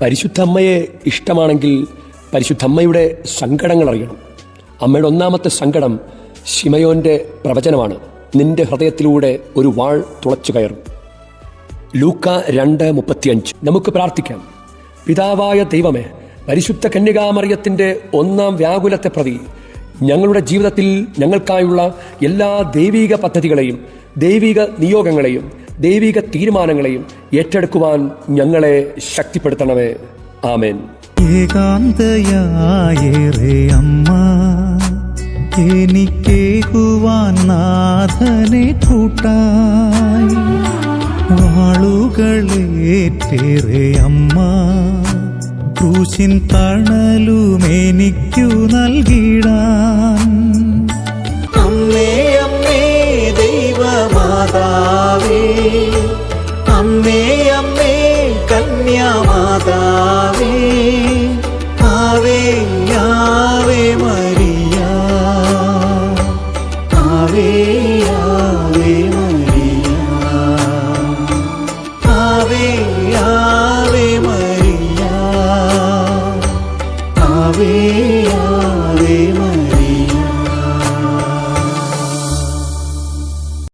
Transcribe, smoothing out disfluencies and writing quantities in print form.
പരിശുദ്ധ അമ്മയെ ഇഷ്ടമാണെങ്കിൽ പരിശുദ്ധ അമ്മയുടെ സങ്കടങ്ങൾ അറിയണം. അമ്മയുടെ ഒന്നാമത്തെ സങ്കടം ശിമയോന്റെ പ്രവചനമാണ്. നിന്റെ ഹൃദയത്തിലൂടെ ഒരു വാൾ തുളച്ചു കയറും. ലൂക്ക 2:35. നമുക്ക് പ്രാർത്ഥിക്കാം. പിതാവായ ദൈവമേ, പരിശുദ്ധ കന്യകാമറിയത്തിന്റെ ഒന്നാം വ്യാകുലത്തെ പ്രതി ഞങ്ങളുടെ ജീവിതത്തിൽ ഞങ്ങൾക്കായുള്ള എല്ലാ ദൈവിക പദ്ധതികളെയും ദൈവിക നിയോഗങ്ങളെയും ദൈവിക തീരുമാനങ്ങളെയും ഏറ്റെടുക്കുവാൻ ഞങ്ങളെ ശക്തിപ്പെടുത്തണമേ. ആമേൻ. ഏകാന്തയായേറെ അമ്മ എനിക്കേകുവാൻ നാഥനെ കൂട്ടായി, വാളുകളേറ്റേറെ അമ്മ ക്രൂശിൻ തണലുമെനിക്കു നൽകിടാൻ. അമ്മേ അമ്മേ ദൈവമാതാവേ, അമ്മേ അമ്മേ കന്യാമാതാവേ, ആവേ ആവേ മരിയ, ആവേ ആവേ മരിയ, ആവേ ആവേ മരിയ, ആവേ ആവേ മരിയ.